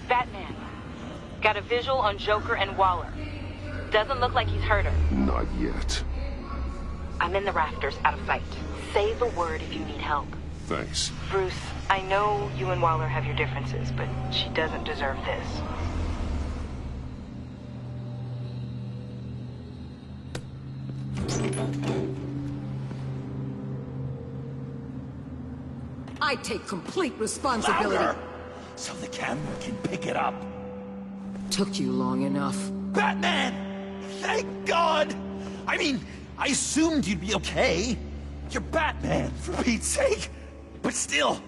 Batman, got a visual on Joker and Waller. Doesn't look like he's hurt her. Not yet. I'm in the rafters, out of sight. Say the word if you need help. Thanks. Bruce, I know you and Waller have your differences, but she doesn't deserve this. I take complete responsibility. Louder, so the camera can pick it up. Took you long enough. Batman! Thank God! I mean, I assumed you'd be okay. You're Batman, for Pete's sake. But still,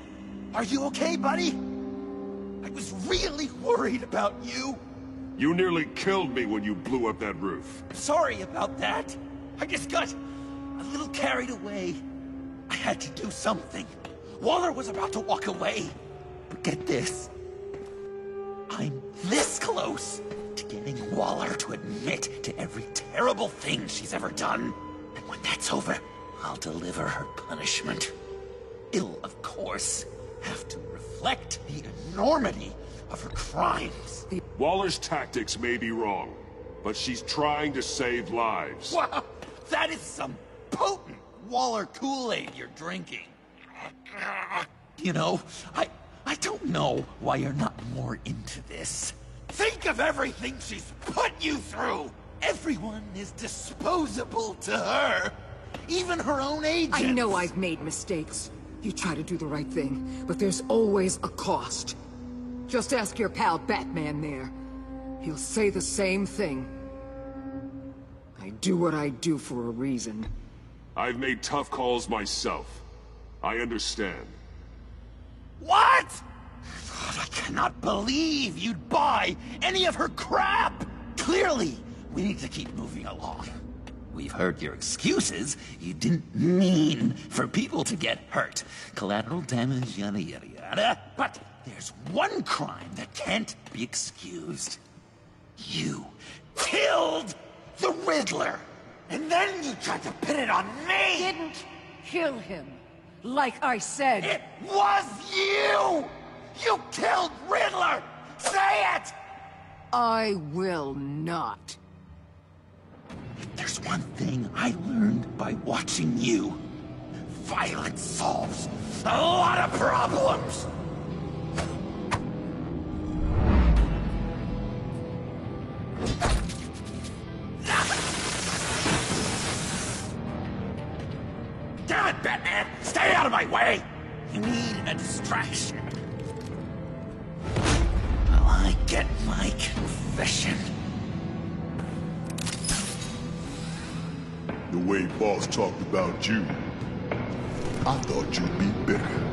are you okay, buddy? I was really worried about you. You nearly killed me when you blew up that roof. Sorry about that. I just got a little carried away. I had to do something. Waller was about to walk away. But get this. I'm this close to getting Waller to admit to every terrible thing she's ever done. And when that's over, I'll deliver her punishment. It'll, of course, have to reflect the enormity of her crimes. Waller's tactics may be wrong, but she's trying to save lives. Wow, that is some potent Waller Kool-Aid you're drinking. You know, I don't know why you're not more into this. Think of everything she's put you through! Everyone is disposable to her. Even her own agent. I know I've made mistakes. You try to do the right thing, but there's always a cost. Just ask your pal Batman there. He'll say the same thing. I do what I do for a reason. I've made tough calls myself. I understand. What? God, I cannot believe you'd buy any of her crap! Clearly, we need to keep moving along. We've heard your excuses. You didn't mean for people to get hurt. Collateral damage, yada yada yada. But there's one crime that can't be excused. You killed the Riddler! And then you tried to pin it on me! Didn't kill him. Like I said. It was you! You killed Riddler! Say it! I will not. There's one thing I learned by watching you. Violence solves a lot of problems! Damn it, Batman! Stay out of my way! You need a distraction. While I get my confession. The way Boss talked about you, I thought you'd be better.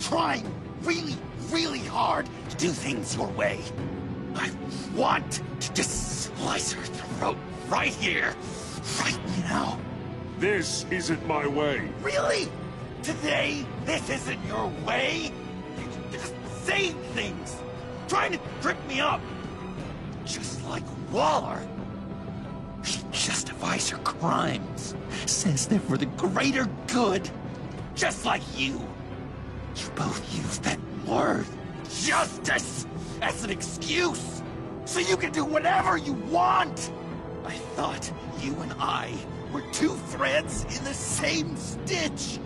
Trying really hard to do things your way. I want to just slice her throat right here, right now. This isn't my way. Really? Today, this isn't your way? You're just saying things, trying to trip me up. Just like Waller. She justifies her crimes, says they're for the greater good, just like you. You both use that word, justice, as an excuse, so you can do whatever you want. I thought you and I were two threads in the same stitch.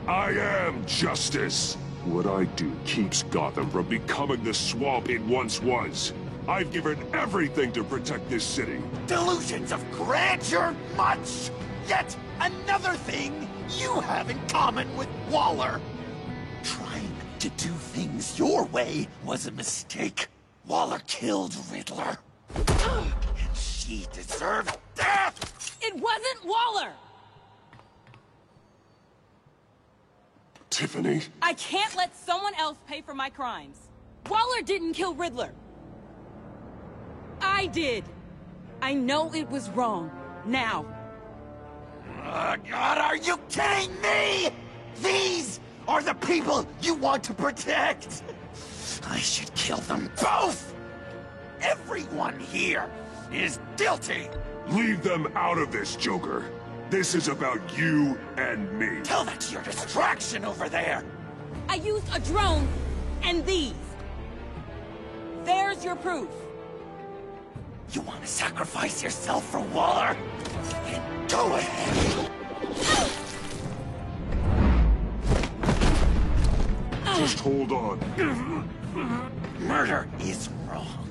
I am justice. What I do keeps Gotham from becoming the swamp it once was. I've given everything to protect this city. Delusions of grandeur much! Yet another thing you have in common with Waller. Trying to do things your way was a mistake. Waller killed Riddler. And she deserved death! It wasn't Waller! Tiffany? I can't let someone else pay for my crimes. Waller didn't kill Riddler. I did. I know it was wrong. Now. God, are you kidding me? These are the people you want to protect! I should kill them both! Everyone here is guilty! Leave them out of this, Joker. This is about you and me. Tell that to your distraction over there! I used a drone and these. There's your proof. You want to sacrifice yourself for Waller? Then go ahead! Just hold on. Murder is wrong.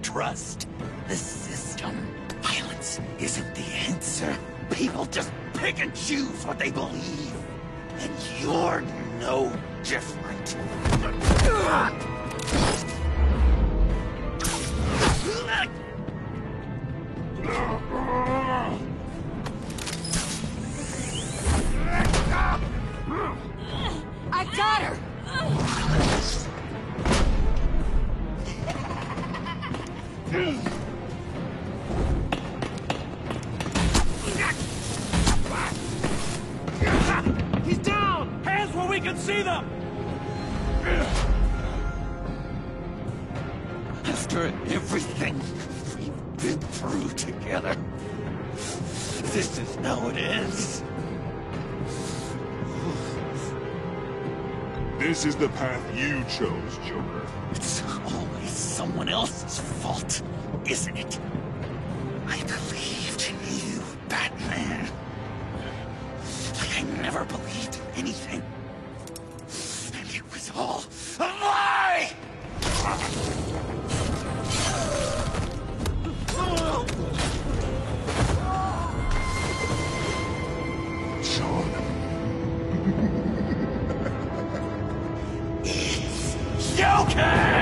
Trust the system. Violence isn't the answer. People just pick and choose what they believe. And you're no different. I got her! He's down! Hands where we can see them! After everything we've been through together, this is how it ends. This is the path you chose, Joker. It's always someone else's fault, isn't it? I believed in you, Batman. Like I never believed in anything. And it was all a lie! Sean. Joker!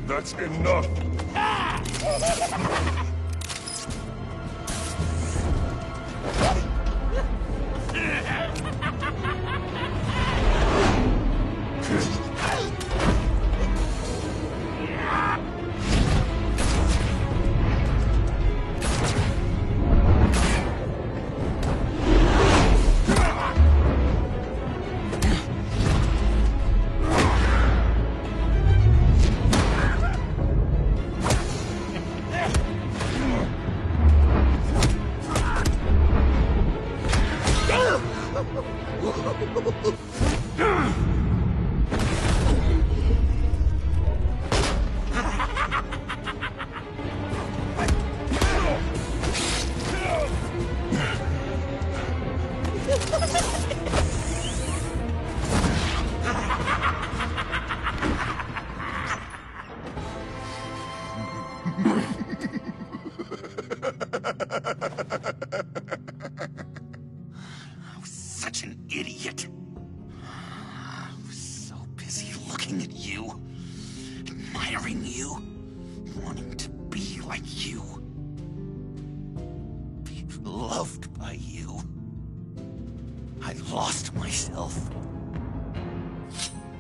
That's enough! you. Admiring you. Wanting to be like you. Be loved by you. I lost myself.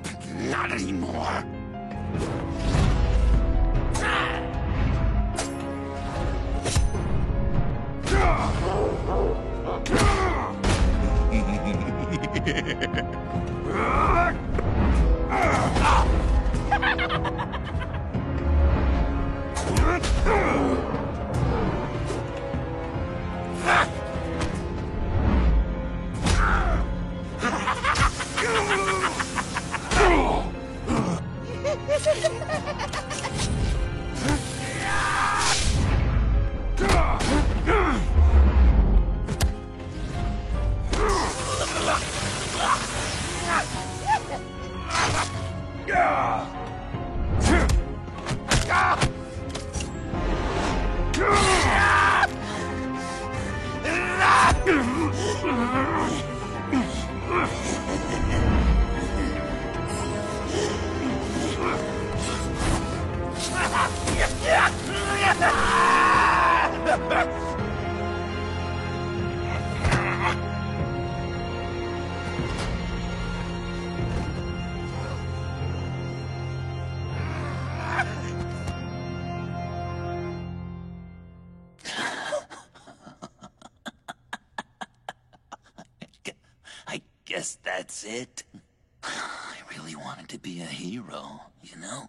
But not anymore. I guess that's it. I really wanted to be a hero, you know?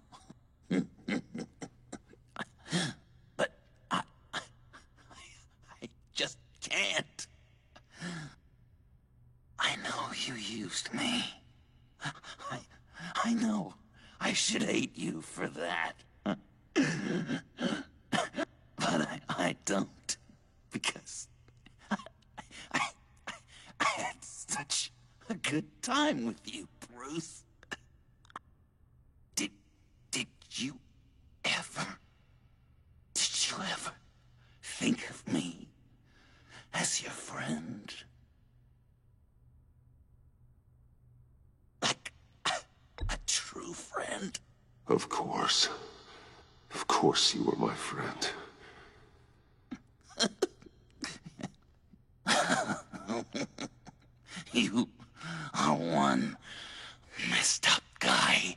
But I just can't. I know you used me. I know I should hate you for that. But I don't. Because I had such a good time with you, Bruce. Did you ever think of me as your friend? Like a true friend? Of course. Of course you were my friend. You are one messed up guy.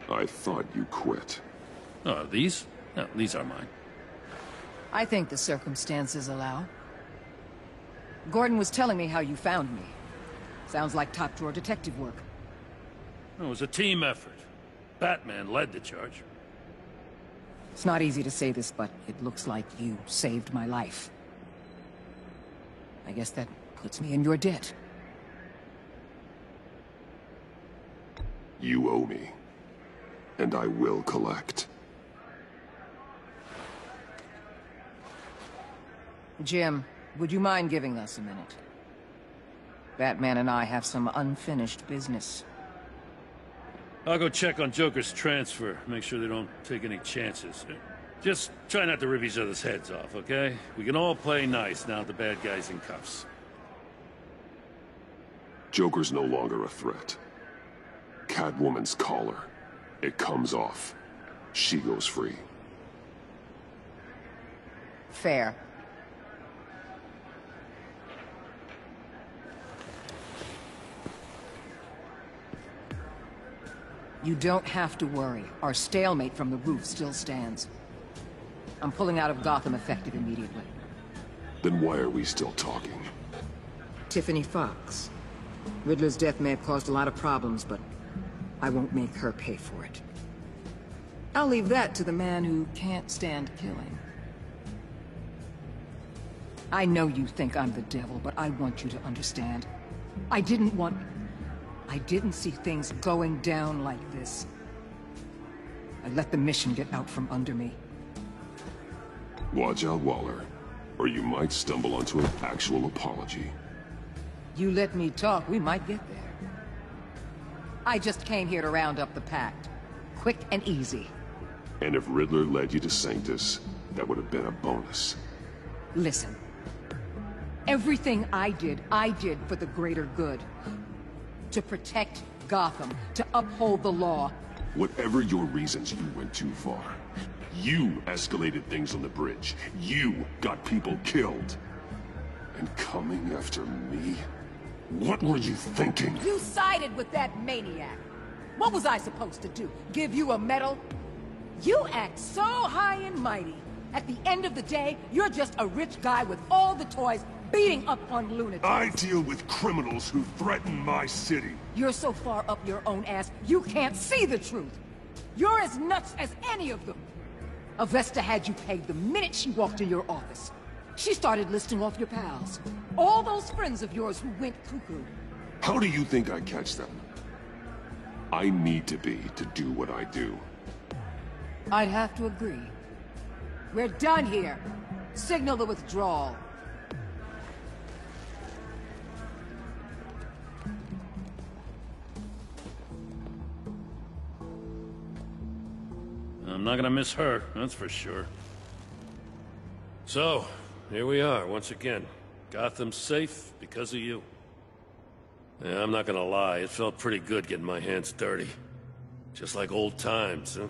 I thought you quit. Oh, these? No, these are mine. I think the circumstances allow. Gordon was telling me how you found me. Sounds like top-drawer detective work. It was a team effort. Batman led the charge. It's not easy to say this, but it looks like you saved my life. I guess that puts me in your debt. You owe me. And I will collect. Jim, would you mind giving us a minute? Batman and I have some unfinished business. I'll go check on Joker's transfer, make sure they don't take any chances. Just try not to rip each other's heads off, okay? We can all play nice now that the bad guy's in cuffs. Joker's no longer a threat. Catwoman's collar. It comes off. She goes free. Fair. You don't have to worry. Our stalemate from the roof still stands. I'm pulling out of Gotham effective immediately. Then why are we still talking? Tiffany Fox. Riddler's death may have caused a lot of problems, but I won't make her pay for it. I'll leave that to the man who can't stand killing. I know you think I'm the devil, but I want you to understand. I didn't see things going down like this. I let the mission get out from under me. Watch out, Waller, or you might stumble onto an actual apology. You let me talk, we might get there. I just came here to round up the Pact. Quick and easy. And if Riddler led you to Sanctus, that would have been a bonus. Listen. Everything I did for the greater good. To protect Gotham, to uphold the law. Whatever your reasons, you went too far. You escalated things on the bridge. You got people killed. And coming after me? What were you thinking? You sided with that maniac. What was I supposed to do? Give you a medal? You act so high and mighty. At the end of the day, you're just a rich guy with all the toys beating up on lunatics. I deal with criminals who threaten my city. You're so far up your own ass, you can't see the truth. You're as nuts as any of them. Avesta had you pegged the minute she walked in your office. She started listing off your pals. All those friends of yours who went cuckoo. How do you think I catch them? I need to be to do what I do. I'd have to agree. We're done here. Signal the withdrawal. I'm not gonna miss her, that's for sure. So, here we are, once again. Gotham's safe because of you. Yeah, I'm not gonna lie, it felt pretty good getting my hands dirty. Just like old times, huh?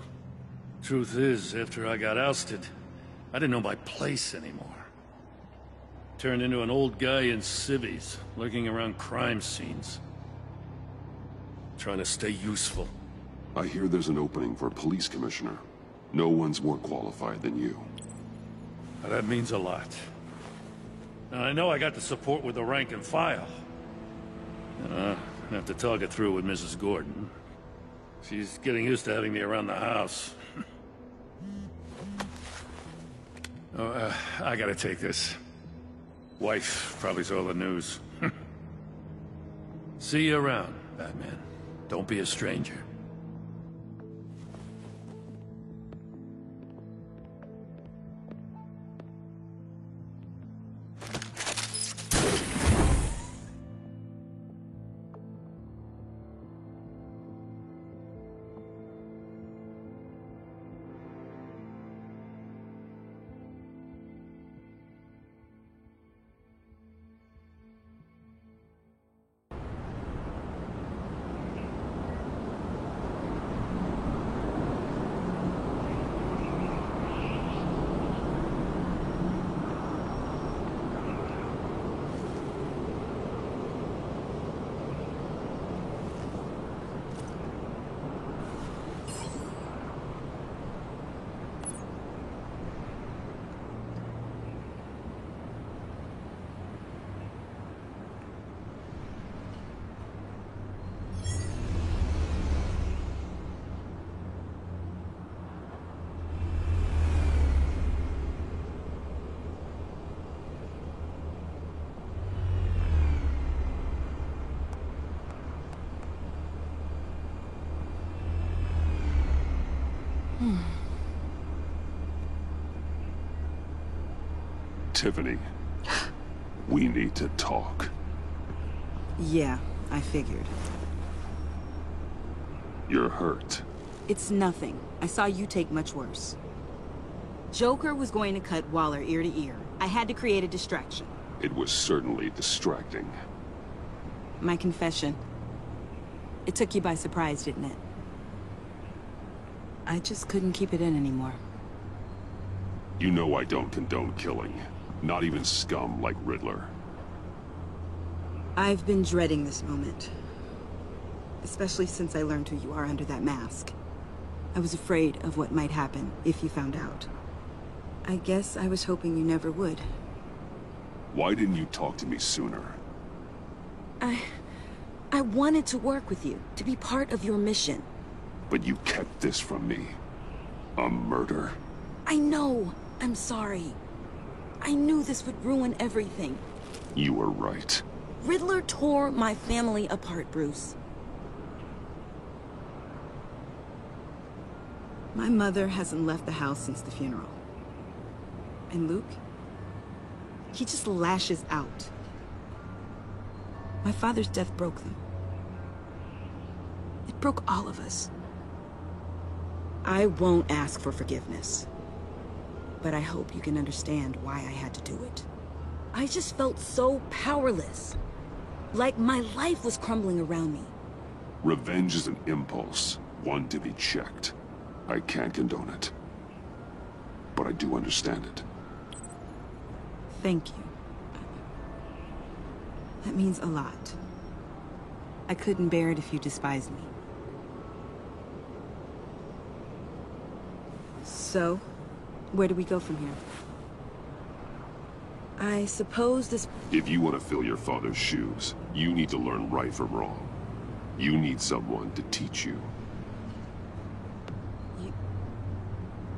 Truth is, after I got ousted, I didn't know my place anymore. Turned into an old guy in civvies, lurking around crime scenes. Trying to stay useful. I hear there's an opening for police commissioner. No one's more qualified than you. Now, that means a lot. Now, I know I got the support with the rank and file. I have to talk it through with Mrs. Gordon. She's getting used to having me around the house. I gotta take this. Wife probably saw the news. See you around, Batman. Don't be a stranger. Tiffany, we need to talk. Yeah, I figured. You're hurt. It's nothing. I saw you take much worse. Joker was going to cut Waller ear to ear. I had to create a distraction. It was certainly distracting. My confession. It took you by surprise, didn't it? I just couldn't keep it in anymore. You know I don't condone killing. Not even scum like Riddler. I've been dreading this moment. Especially since I learned who you are under that mask. I was afraid of what might happen if you found out. I guess I was hoping you never would. Why didn't you talk to me sooner? I wanted to work with you, to be part of your mission. But you kept this from me. A murder? I know. I'm sorry. I knew this would ruin everything. You were right. Riddler tore my family apart, Bruce. My mother hasn't left the house since the funeral. And Luke? He just lashes out. My father's death broke them. It broke all of us. I won't ask for forgiveness. But I hope you can understand why I had to do it. I just felt so powerless. Like my life was crumbling around me. Revenge is an impulse, one to be checked. I can't condone it. But I do understand it. Thank you. That means a lot. I couldn't bear it if you despised me. So, where do we go from here? I suppose this... If you want to fill your father's shoes, you need to learn right from wrong. You need someone to teach you.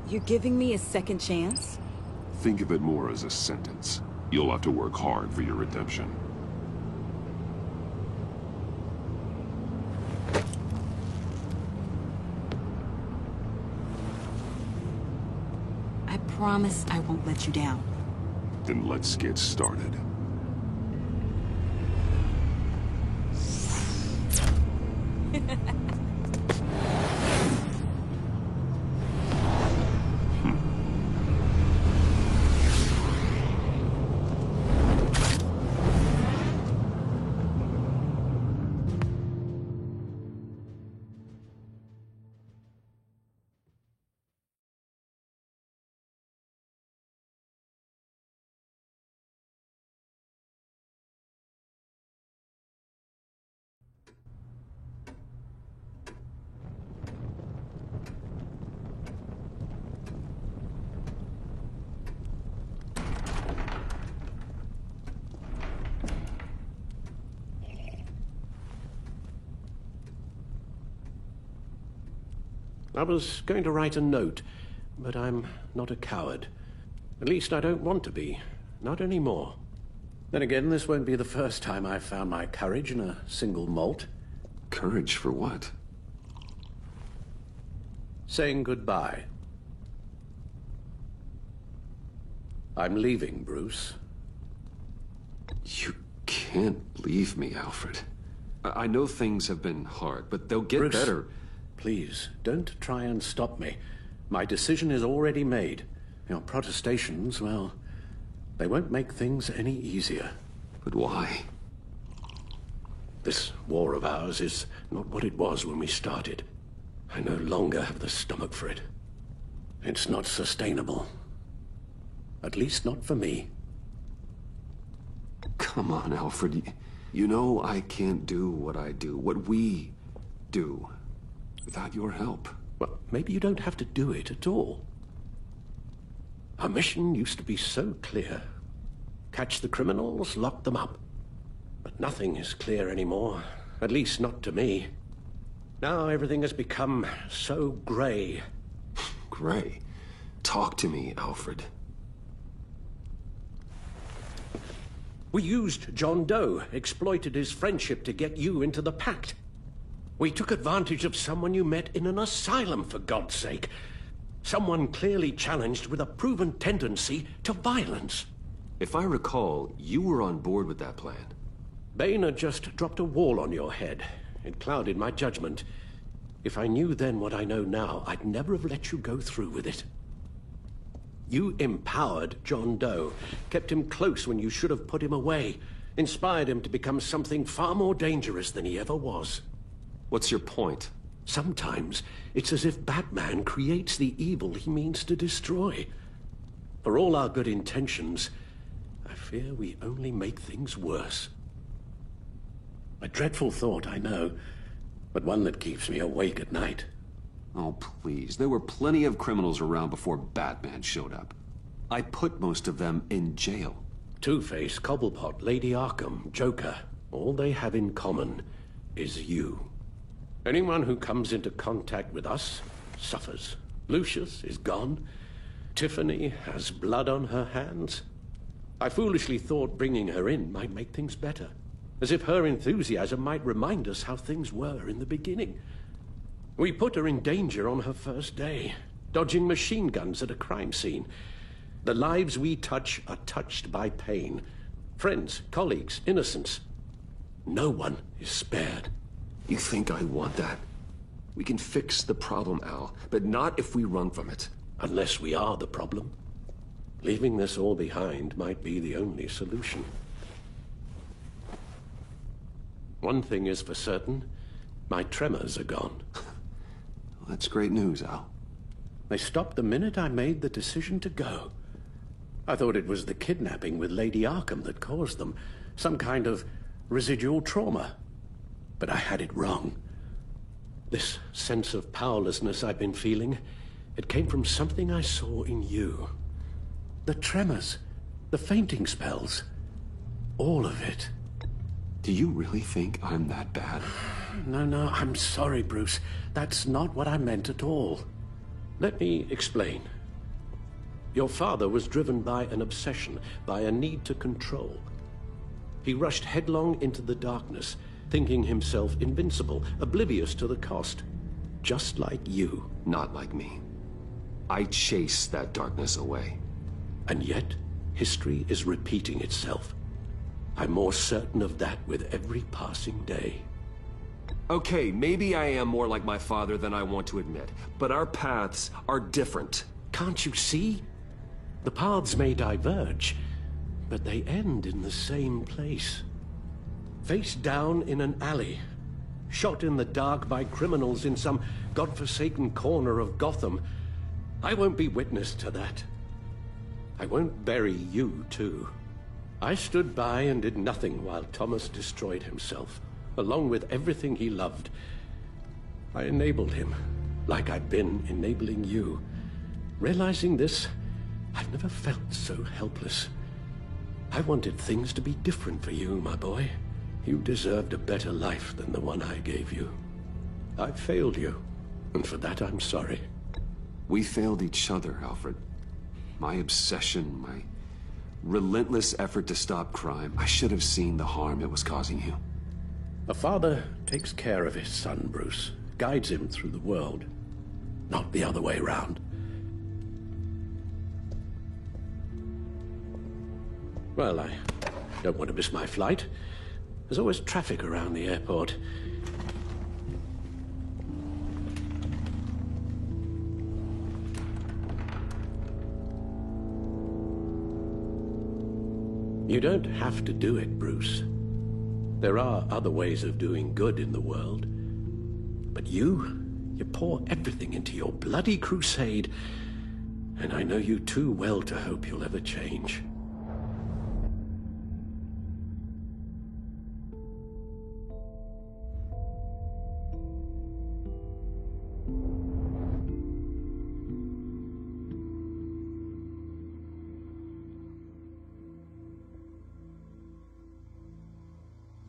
You're giving me a second chance? Think of it more as a sentence. You'll have to work hard for your redemption. I promise I won't let you down. Then let's get started. I was going to write a note, but I'm not a coward. At least I don't want to be. Not anymore. Then again, this won't be the first time I've found my courage in a single molt. Courage for what? Saying goodbye. I'm leaving, Bruce. You can't leave me, Alfred. I know things have been hard, but they'll get better. Please, don't try and stop me. My decision is already made. Your protestations, well, they won't make things any easier. But why? This war of ours is not what it was when we started. I no longer have the stomach for it. It's not sustainable. At least not for me. Come on, Alfred. You know I can't do what I do, what we do, without your help. Well, maybe you don't have to do it at all. Our mission used to be so clear. Catch the criminals, lock them up. But nothing is clear anymore, at least not to me. Now everything has become so gray. Gray? Talk to me, Alfred. We used John Doe, exploited his friendship to get you into the pact. We took advantage of someone you met in an asylum, for God's sake. Someone clearly challenged with a proven tendency to violence. If I recall, you were on board with that plan. Boehner just dropped a wall on your head. It clouded my judgment. If I knew then what I know now, I'd never have let you go through with it. You empowered John Doe, kept him close when you should have put him away, inspired him to become something far more dangerous than he ever was. What's your point? Sometimes it's as if Batman creates the evil he means to destroy. For all our good intentions, I fear we only make things worse. A dreadful thought, I know, but one that keeps me awake at night. Oh, please. There were plenty of criminals around before Batman showed up. I put most of them in jail. Two-Face, Cobblepot, Lady Arkham, Joker, all they have in common is you. Anyone who comes into contact with us suffers. Lucius is gone. Tiffany has blood on her hands. I foolishly thought bringing her in might make things better, as if her enthusiasm might remind us how things were in the beginning. We put her in danger on her first day, dodging machine guns at a crime scene. The lives we touch are touched by pain. Friends, colleagues, innocents. No one is spared. You think I want that? We can fix the problem, Al, but not if we run from it. Unless we are the problem. Leaving this all behind might be the only solution. One thing is for certain, my tremors are gone. That's great news, Al. They stopped the minute I made the decision to go. I thought it was the kidnapping with Lady Arkham that caused them, some kind of residual trauma. But I had it wrong. This sense of powerlessness I've been feeling, it came from something I saw in you. The tremors, the fainting spells, all of it. Do you really think I'm that bad? No, I'm sorry, Bruce. That's not what I meant at all. Let me explain. Your father was driven by an obsession, by a need to control. He rushed headlong into the darkness, thinking himself invincible, oblivious to the cost. Just like you. Not like me. I chase that darkness away. And yet, history is repeating itself. I'm more certain of that with every passing day. Okay, maybe I am more like my father than I want to admit, but our paths are different. Can't you see? The paths may diverge, but they end in the same place. Face down in an alley, shot in the dark by criminals in some godforsaken corner of Gotham. I won't be witness to that. I won't bury you, too. I stood by and did nothing while Thomas destroyed himself, along with everything he loved. I enabled him, like I've been enabling you. Realizing this, I've never felt so helpless. I wanted things to be different for you, my boy. You deserved a better life than the one I gave you. I failed you, and for that I'm sorry. We failed each other, Alfred. My obsession, my relentless effort to stop crime. I should have seen the harm it was causing you. A father takes care of his son, Bruce. Guides him through the world. Not the other way around. Well, I don't want to miss my flight. There's always traffic around the airport. You don't have to do it, Bruce. There are other ways of doing good in the world. But you pour everything into your bloody crusade, and I know you too well to hope you'll ever change.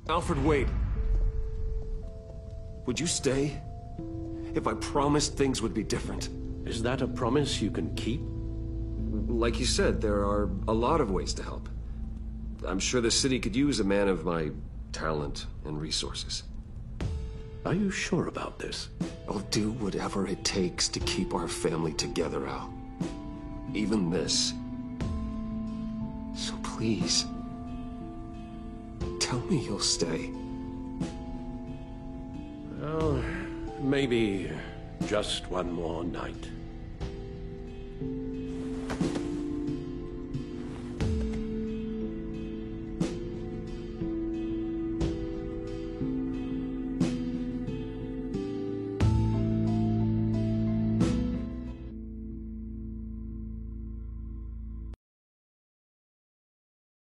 Alfred, wait. Would you stay? If I promised things would be different. Is that a promise you can keep? Like you said, there are a lot of ways to help. I'm sure the city could use a man of my talent and resources. Are you sure about this? I'll do whatever it takes to keep our family together, Al. Even this. So please, tell me you'll stay. Well, maybe just one more night.